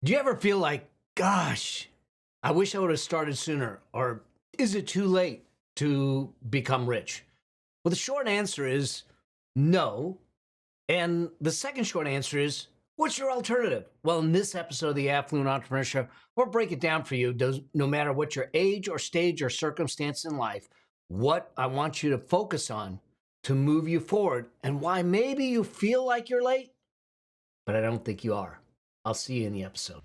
Do you ever feel like, gosh, I wish I would have started sooner? Or is it too late to become rich? Well, the short answer is no. And the second short answer is, what's your alternative? Well, in this episode of the Affluent Entrepreneur Show, we'll break it down for you. No matter what your age or stage or circumstance in life, what I want you to focus on to move you forward and why maybe you feel like you're late, but I don't think you are. I'll see you in the episode.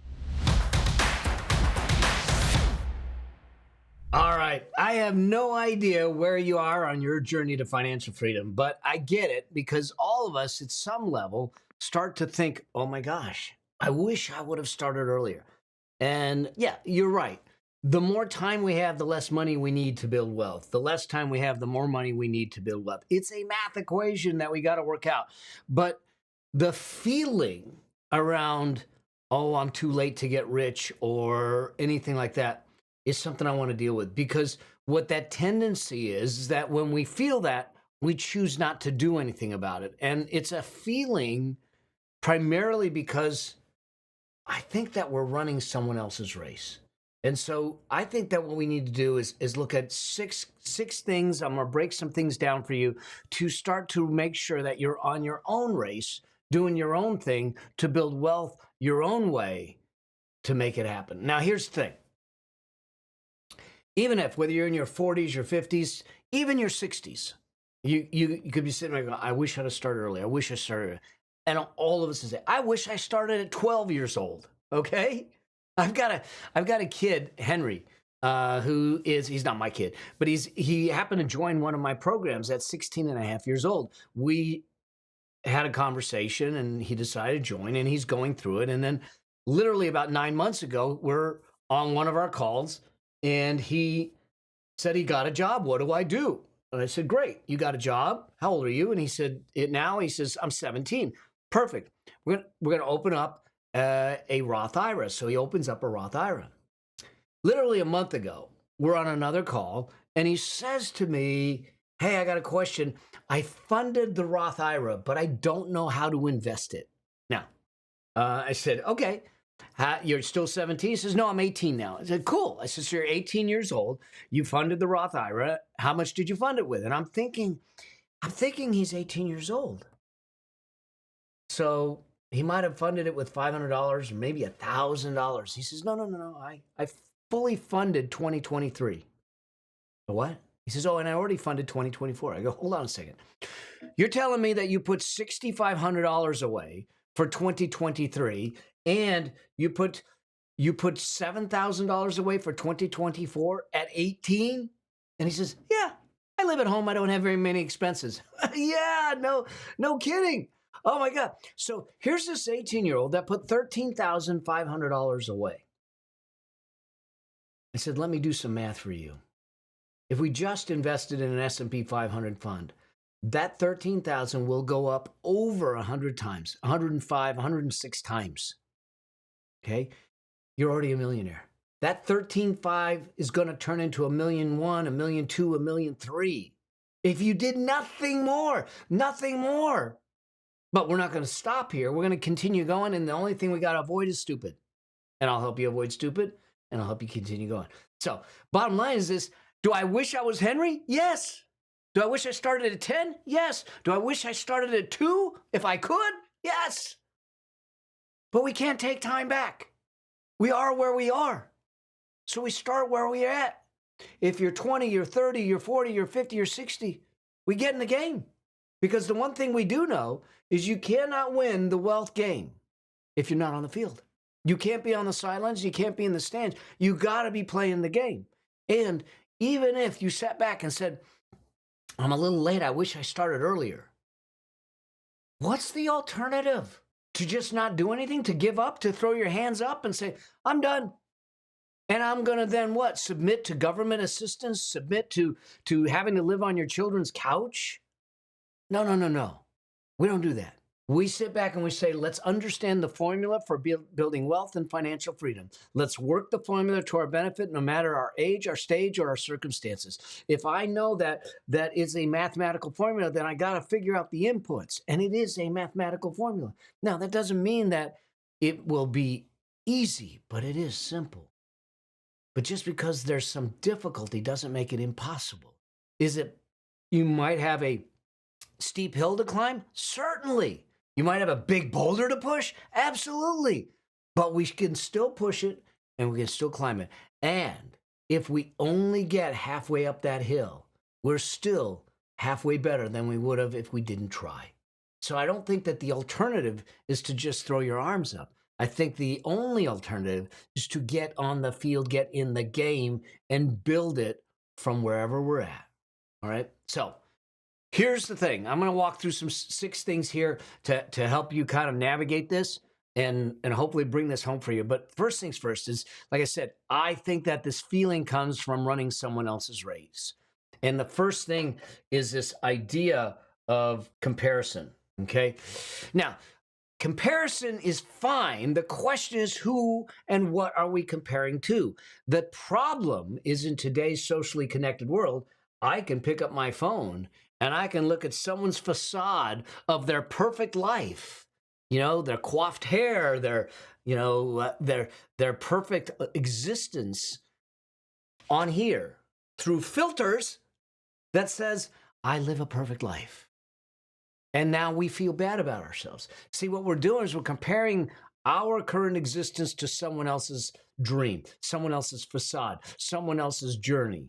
All right. I have no idea where you are on your journey to financial freedom, but I get it because all of us at some level start to think, oh my gosh, I wish I would have started earlier. And yeah, you're right. The more time we have, the less money we need to build wealth. The less time we have, the more money we need to build wealth. It's a math equation that we got to work out. But the feeling around, oh, I'm too late to get rich or anything like that is something I want to deal with, because what that tendency is that when we feel that, we choose not to do anything about it. And it's a feeling primarily because I think that we're running someone else's race. And so I think that what we need to do is look at six things. I'm going to break some things down for you to start to make sure that you're on your own race, doing your own thing to build wealth your own way to make it happen. Now, here's the thing. Even if, whether you're in your 40s, your 50s, even your 60s, you could be sitting there going, I wish I'd have started early. I wish I started early. And all of us would say, I wish I started at 12 years old. Okay? I've got a kid, Henry, he's not my kid, but he happened to join one of my programs at 16 and a half years old. We had a conversation and he decided to join and he's going through it. And then literally about 9 months ago, we're on one of our calls and he said he got a job. What do I do? And I said, great. You got a job. How old are you? And he said, he says, I'm 17. Perfect. We're going to open up a Roth IRA. So he opens up a Roth IRA. Literally a month ago, we're on another call and he says to me, hey, I got a question. I funded the Roth IRA, but I don't know how to invest it. Now, I said, okay. You're still 17? He says, no, I'm 18 now. I said, cool. I said, so you're 18 years old. You funded the Roth IRA. How much did you fund it with? And I'm thinking he's 18 years old. So he might have funded it with $500 or maybe $1,000. He says, no. I fully funded 2023. What? He says, oh, and I already funded 2024. I go, hold on a second. You're telling me that you put $6,500 away for 2023 and you put $7,000 away for 2024 at 18? And he says, yeah, I live at home. I don't have very many expenses. Yeah, no kidding. Oh my God. So here's this 18-year-old that put $13,500 away. I said, let me do some math for you. If we just invested in an S&P 500 fund, that 13,000 will go up over 100 times, 105, 106 times. Okay? You're already a millionaire. That 13.5 is going to turn into $1.1 million, $1.2 million, $1.3 million. If you did nothing more. But we're not going to stop here. We're going to continue going, and the only thing we got to avoid is stupid. And I'll help you avoid stupid, and I'll help you continue going. So, bottom line is this. Do I wish I was Henry? Yes. Do I wish I started at 10? Yes. Do I wish I started at 2 if I could? Yes. But we can't take time back. We are where we are. So we start where we're at. If you're 20, you're 30, you're 40, you're 50, you're 60, we get in the game. Because the one thing we do know is you cannot win the wealth game if you're not on the field. You can't be on the sidelines. You can't be in the stands. You got to be playing the game. And even if you sat back and said, I'm a little late, I wish I started earlier. What's the alternative? To just not do anything, to give up, to throw your hands up and say, I'm done. And I'm going to then what? Submit to government assistance, submit to having to live on your children's couch? No. We don't do that. We sit back and we say, let's understand the formula for building wealth and financial freedom. Let's work the formula to our benefit, no matter our age, our stage, or our circumstances. If I know that is a mathematical formula, then I got to figure out the inputs. And it is a mathematical formula. Now, that doesn't mean that it will be easy, but it is simple. But just because there's some difficulty doesn't make it impossible. Is it, you might have a steep hill to climb? Certainly. You might have a big boulder to push? Absolutely. But we can still push it and we can still climb it. And if we only get halfway up that hill, we're still halfway better than we would have if we didn't try. So I don't think that the alternative is to just throw your arms up. I think the only alternative is to get on the field, get in the game, and build it from wherever we're at. All right? So here's the thing. I'm going to walk through some 6 things here to help you kind of navigate this and hopefully bring this home for you. But first things first is, like I said, I think that this feeling comes from running someone else's race. And the first thing is this idea of comparison, okay? Now, comparison is fine. The question is who and what are we comparing to? The problem is in today's socially connected world, I can pick up my phone and I can look at someone's facade of their perfect life. You know, their coiffed hair, their, you know, their perfect existence on here through filters that says, I live a perfect life. And now we feel bad about ourselves. See, what we're doing is we're comparing our current existence to someone else's dream, someone else's facade, someone else's journey,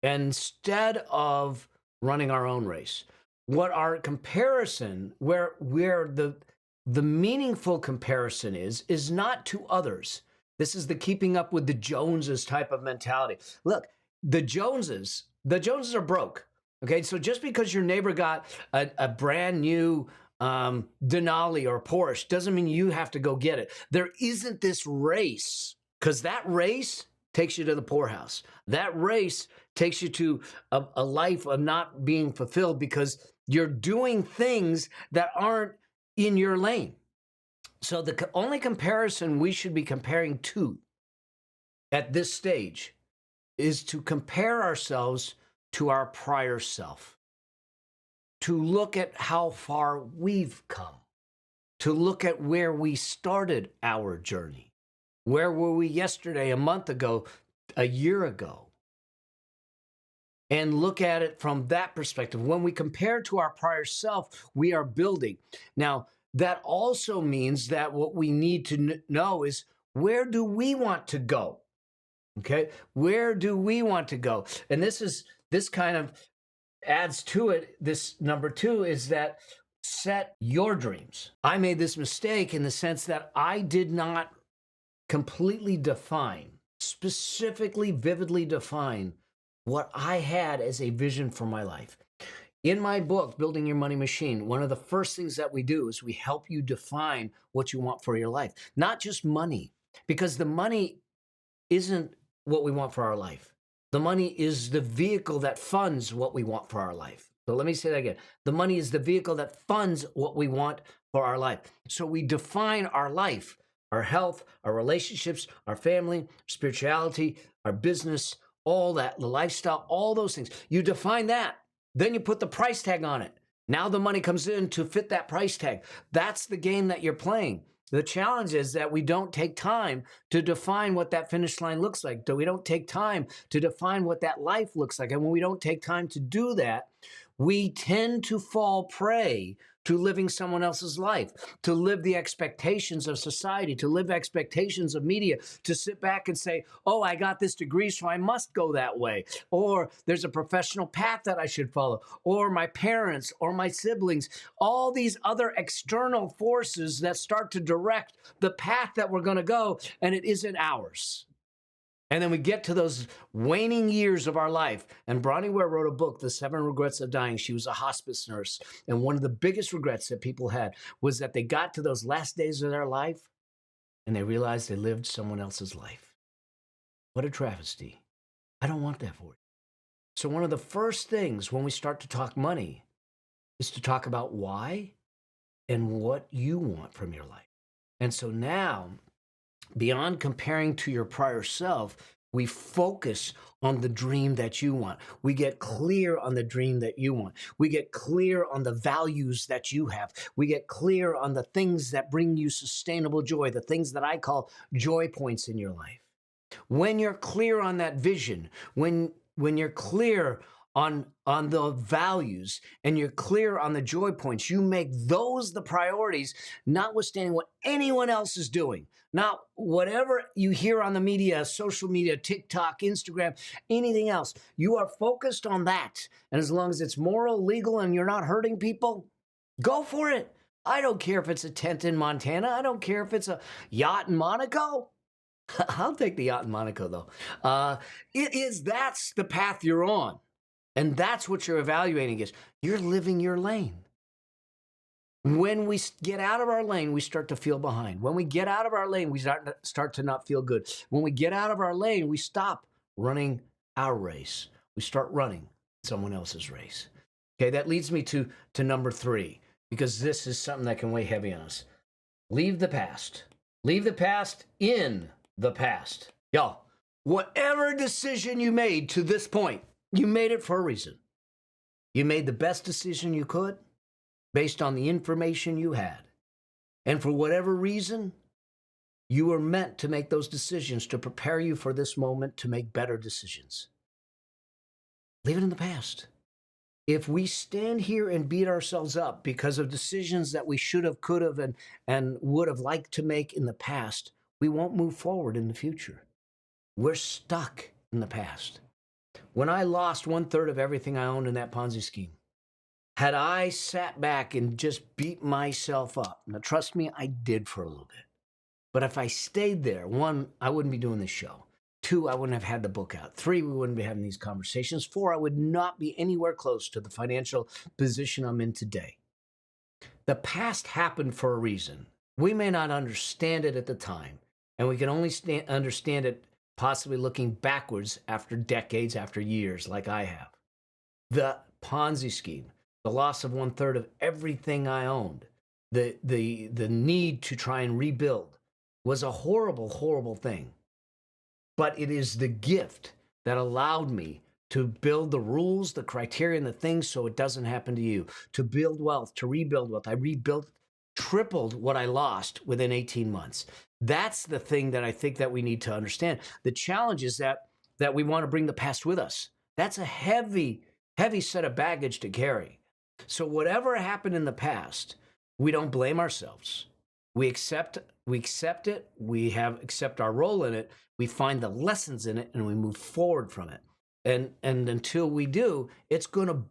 instead of running our own race. What our comparison, where the meaningful comparison is not to others. This is the keeping up with the Joneses type of mentality. Look, the Joneses are broke. Okay, so just because your neighbor got a brand new Denali or Porsche doesn't mean you have to go get it. There isn't this race, because that race takes you to the poorhouse. That race takes you to a life of not being fulfilled because you're doing things that aren't in your lane. So the only comparison we should be comparing to at this stage is to compare ourselves to our prior self, to look at how far we've come, to look at where we started our journey. Where were we yesterday, a month ago, a year ago? And look at it from that perspective. When we compare to our prior self, we are building. Now, that also means that what we need to know is, where do we want to go? Okay, where do we want to go? And this kind of adds to it. This number 2 is that set your dreams. I made this mistake in the sense that I did not completely define, specifically, vividly define what I had as a vision for my life. In my book, Building Your Money Machine, one of the first things that we do is we help you define what you want for your life, not just money, because the money isn't what we want for our life. The money is the vehicle that funds what we want for our life. So let me say that again. The money is the vehicle that funds what we want for our life. So we define our life, our health, our relationships, our family, spirituality, our business, all that, the lifestyle, all those things. You define that. Then you put the price tag on it. Now the money comes in to fit that price tag. That's the game that you're playing. The challenge is that we don't take time to define what that finish line looks like. We don't take time to define what that life looks like. And when we don't take time to do that, we tend to fall prey to living someone else's life, to live the expectations of society, to live expectations of media, to sit back and say, oh, I got this degree, so I must go that way. Or there's a professional path that I should follow. Or my parents or my siblings, all these other external forces that start to direct the path that we're going to go, and it isn't ours. And then we get to those waning years of our life. And Bronnie Ware wrote a book, The 7 Regrets of Dying. She was a hospice nurse. And one of the biggest regrets that people had was that they got to those last days of their life and they realized they lived someone else's life. What a travesty. I don't want that for you. So one of the first things when we start to talk money is to talk about why and what you want from your life. And so now, beyond comparing to your prior self, We focus on the dream that you want. We get clear on the dream that you want. We get clear on the values that you have. We get clear on the things that bring you sustainable joy, the things that I call joy points in your life. When you're clear on that vision, when you're clear on the values and you're clear on the joy points, you make those the priorities, notwithstanding what anyone else is doing. Not whatever you hear on the media, social media, TikTok, Instagram, anything else. You are focused on that. And as long as it's moral, legal, and you're not hurting people, go for it. I don't care if it's a tent in Montana. I don't care if it's a yacht in Monaco. I'll take the yacht in Monaco, though. That's the path you're on. And that's what you're evaluating is you're living your lane. When we get out of our lane, we start to feel behind. When we get out of our lane, we start to not feel good. When we get out of our lane, we stop running our race. We start running someone else's race. Okay, that leads me to number 3, because this is something that can weigh heavy on us. Leave the past. Leave the past in the past. Y'all, whatever decision you made to this point, you made it for a reason. You made the best decision you could based on the information you had. And for whatever reason, you were meant to make those decisions to prepare you for this moment to make better decisions. Leave it in the past. If we stand here and beat ourselves up because of decisions that we should have, could have, and would have liked to make in the past, we won't move forward in the future. We're stuck in the past. When I lost 1/3 of everything I owned in that Ponzi scheme, had I sat back and just beat myself up, now trust me, I did for a little bit. But if I stayed there, 1, I wouldn't be doing this show. 2, I wouldn't have had the book out. 3, we wouldn't be having these conversations. 4, I would not be anywhere close to the financial position I'm in today. The past happened for a reason. We may not understand it at the time, and we can only understand it possibly looking backwards after decades, after years, like I have. The Ponzi scheme, the loss of 1/3 of everything I owned, the need to try and rebuild was a horrible, horrible thing. But it is the gift that allowed me to build the rules, the criteria, and the things so it doesn't happen to you. To build wealth, to rebuild wealth. I rebuilt, tripled what I lost within 18 months. That's the thing that I think that we need to understand. The challenge is that we want to bring the past with us. That's a heavy, heavy set of baggage to carry. So whatever happened in the past, we don't blame ourselves. We accept it. We accept our role in it. We find the lessons in it, and we move forward from it. And until we do, it's gonna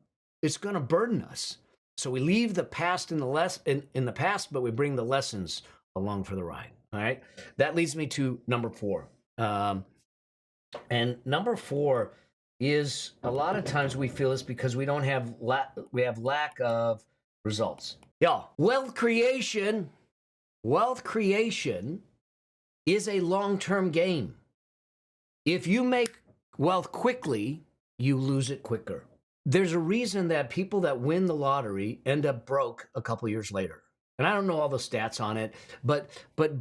burden us. So we leave the past in the past, but we bring the lessons along for the ride. All right. That leads me to number 4. And number 4 is a lot of times we feel it's because we have lack of results. Y'all, wealth creation is a long-term game. If you make wealth quickly, you lose it quicker. There's a reason that people that win the lottery end up broke a couple years later. And I don't know all the stats on it, but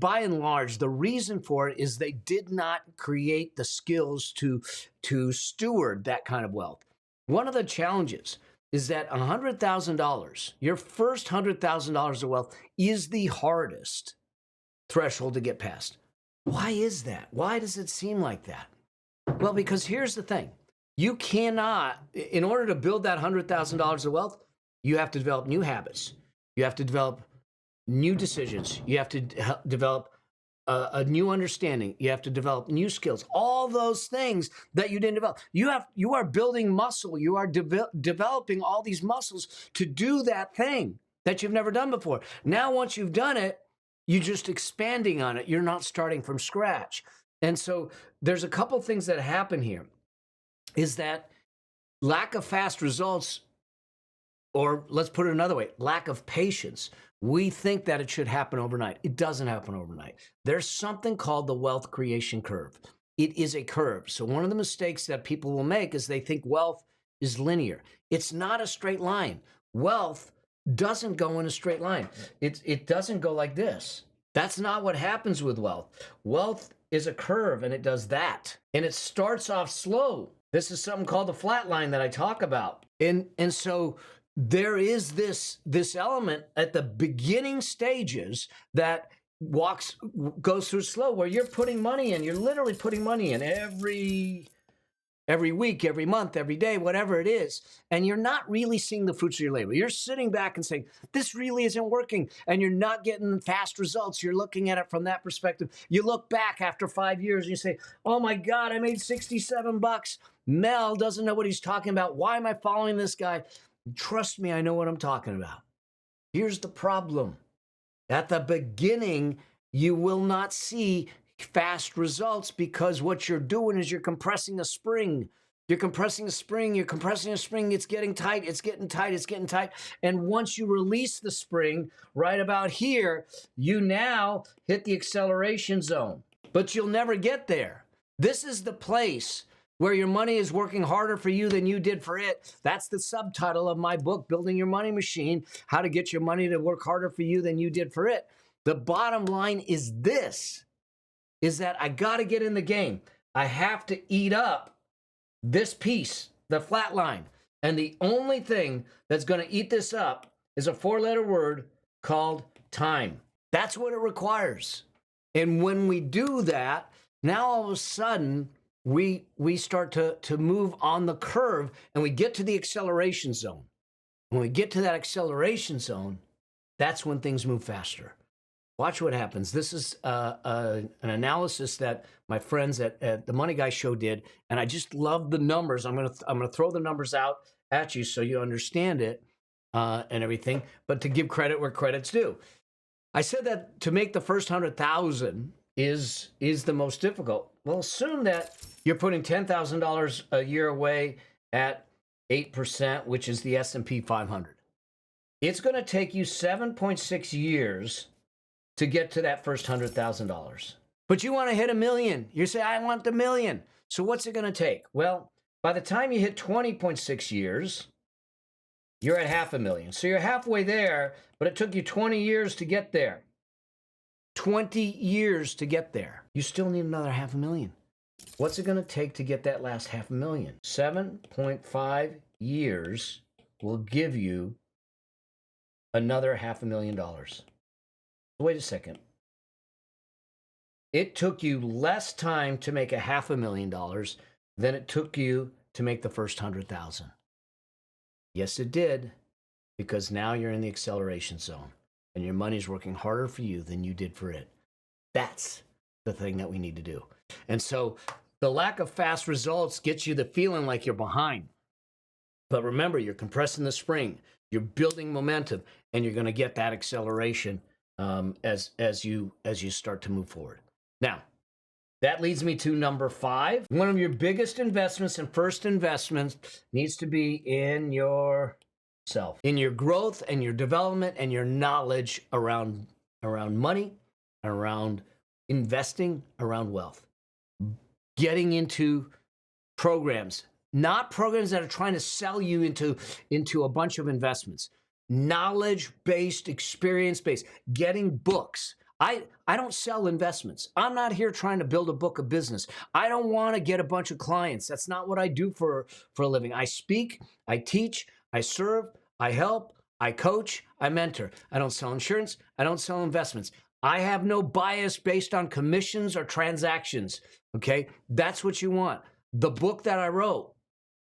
by and large, the reason for it is they did not create the skills to steward that kind of wealth. One of the challenges is that $100,000, your first $100,000 of wealth, is the hardest threshold to get past. Why is that? Why does it seem like that? Well, because here's the thing. You cannot, in order to build that $100,000 of wealth, you have to develop new habits. You have to develop new decisions. You have to develop a new understanding. You have to develop new skills. All those things that you didn't develop. You are building muscle. You are developing all these muscles to do that thing that you've never done before. Now, once you've done it, you're just expanding on it. You're not starting from scratch. And so there's a couple things that happen here. Is that lack of fast results, or let's put it another way, lack of patience. We think that it should happen overnight. It doesn't happen overnight. There's something called the wealth creation curve. It is a curve. So one of the mistakes that people will make is they think wealth is linear. It's not a straight line. Wealth doesn't go in a straight line. It doesn't go like this. That's not what happens with wealth. Wealth is a curve, and it does that. And it starts off slow. This is something called the flat line that I talk about. And so there is this element at the beginning stages that goes through slow, where you're putting money in. You're literally putting money in every week, every month, every day, whatever it is, and you're not really seeing the fruits of your labor. You're sitting back and saying, this really isn't working, and you're not getting fast results. You're looking at it from that perspective. You look back after 5 years and you say, oh my God, I made $67. Mel doesn't know what he's talking about. Why am I following this guy? Trust me, I know what I'm talking about. Here's the problem. At the beginning, you will not see fast results, because what you're doing is you're compressing a spring. You're compressing a spring. It's getting tight. It's getting tight. And once you release the spring right about here, you now hit the acceleration zone. But you'll never get there. This is the place where your money is working harder for you than you did for it. That's the subtitle of my book, Building Your Money Machine: How to Get Your Money to Work Harder for You Than You Did for It. The bottom line is this, is that I got to get in the game. I have to eat up this piece, the flat line. And the only thing that's going to eat this up is a 4-letter word called time. That's what it requires. And when we do that, now all of a sudden, we start to move on the curve, and we get to the acceleration zone. When we get to that acceleration zone, that's when things move faster. Watch what happens. This is an analysis that my friends at the Money Guy Show did, and I just love the numbers. I'm gonna throw the numbers out at you so you understand it and everything. But to give credit where credit's due, I said that to make the first 100,000 is the most difficult. Well, assume that you're putting $10,000 a year away at 8%, which is the S&P 500. It's going to take you 7.6 years to get to that first $100,000. But you want to hit $1 million. You say, I want the $1 million. So what's it going to take? Well, by the time you hit 20.6 years, you're at $500,000. So you're halfway there, but it took you 20 years to get there. 20 years to get there. You still need another $500,000. What's it going to take to get that last $500,000? 7.5 years will give you another $500,000. Wait a second. It took you less time to make $500,000 than it took you to make the first 100,000. Yes, it did, because now you're in the acceleration zone and your money's working harder for you than you did for it. That's the thing that we need to do. And so the lack of fast results gets you the feeling like you're behind. But remember, you're compressing the spring, you're building momentum, and you're going to get that acceleration as you start to move forward. Now, that leads me to number 5. One of your biggest investments and first investments needs to be in yourself, in your growth and your development and your knowledge around money, around investing, around wealth. Getting into programs, not programs that are trying to sell you into a bunch of investments. Knowledge-based, experience-based, getting books. I don't sell investments. I'm not here trying to build a book of business. I don't want to get a bunch of clients. That's not what I do for a living. I speak, I teach, I serve, I help, I coach, I mentor. I don't sell insurance. I don't sell investments. I have no bias based on commissions or transactions, okay? That's what you want. The book that I wrote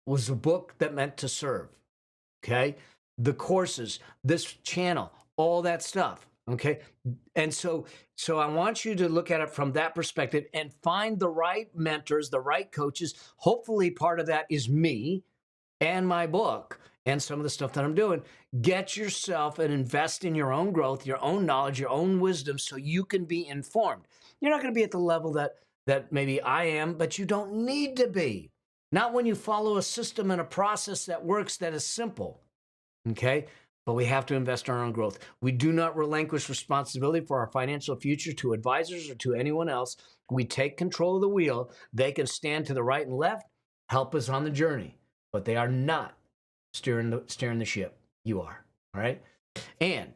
was a book that meant to serve, okay? The courses, this channel, all that stuff, okay? And so I want you to look at it from that perspective and find the right mentors, the right coaches. Hopefully part of that is me and my book and some of the stuff that I'm doing. Get yourself and invest in your own growth, your own knowledge, your own wisdom, so you can be informed. You're not going to be at the level that maybe I am, but you don't need to be. Not when you follow a system and a process that works, that is simple, okay? But we have to invest in our own growth. We do not relinquish responsibility for our financial future to advisors or to anyone else. We take control of the wheel. They can stand to the right and left, help us on the journey, but they are not steering the ship. You are, all right? And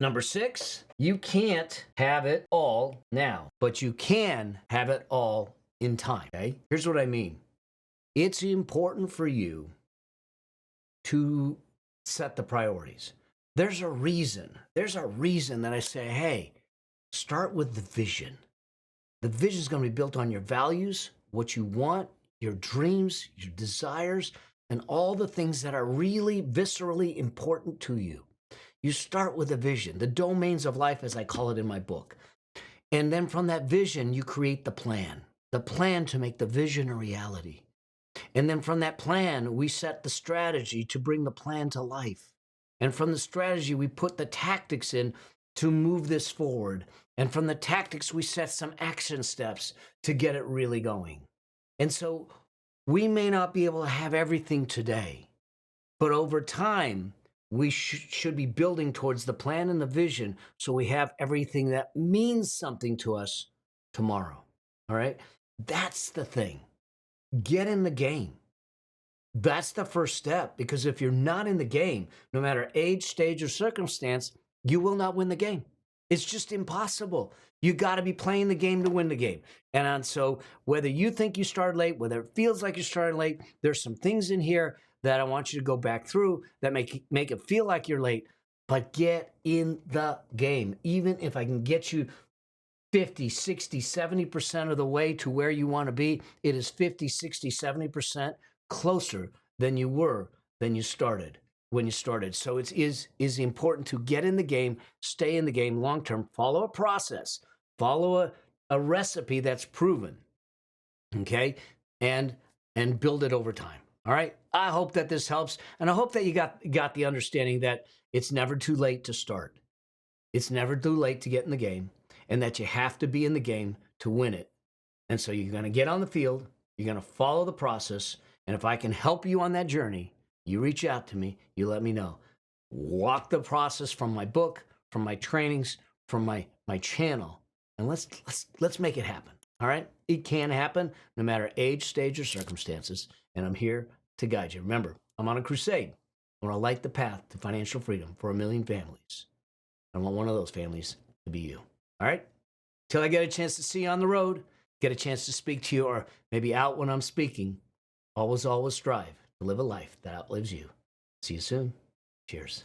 Number 6, you can't have it all now, but you can have it all in time. Okay? Here's what I mean. It's important for you to set the priorities. There's a reason. There's a reason that I say, hey, start with the vision. The vision is going to be built on your values, what you want, your dreams, your desires, and all the things that are really viscerally important to you. You start with a vision, the domains of life, as I call it in my book. And then from that vision, you create the plan to make the vision a reality. And then from that plan, we set the strategy to bring the plan to life. And from the strategy, we put the tactics in to move this forward. And from the tactics, we set some action steps to get it really going. And so we may not be able to have everything today, but over time, we should be building towards the plan and the vision so we have everything that means something to us tomorrow. All right? That's the thing. Get in the game. That's the first step, because if you're not in the game, no matter age, stage, or circumstance, you will not win the game. It's just impossible. You got to be playing the game to win the game. And so whether you think you started late, whether it feels like you started late, there's some things in here that I want you to go back through that make it feel like you're late, but get in the game. Even if I can get you 50, 60, 70% of the way to where you want to be, it is 50, 60, 70% closer than you were when you started. So it is important to get in the game, stay in the game long term, follow a process, follow a recipe that's proven, okay, and build it over time. All right. I hope that this helps, and I hope that you got the understanding that it's never too late to start. It's never too late to get in the game, and that you have to be in the game to win it. And so you're going to get on the field, you're going to follow the process, and if I can help you on that journey, you reach out to me, you let me know. Walk the process from my book, from my trainings, from my channel, and let's make it happen. All right? It can happen no matter age, stage, or circumstances, and I'm here to guide you. Remember, I'm on a crusade. I want to light the path to financial freedom for 1 million families. I want one of those families to be you. All right? Till I get a chance to see you on the road, get a chance to speak to you, or maybe out when I'm speaking, always strive to live a life that outlives you. See you soon. Cheers.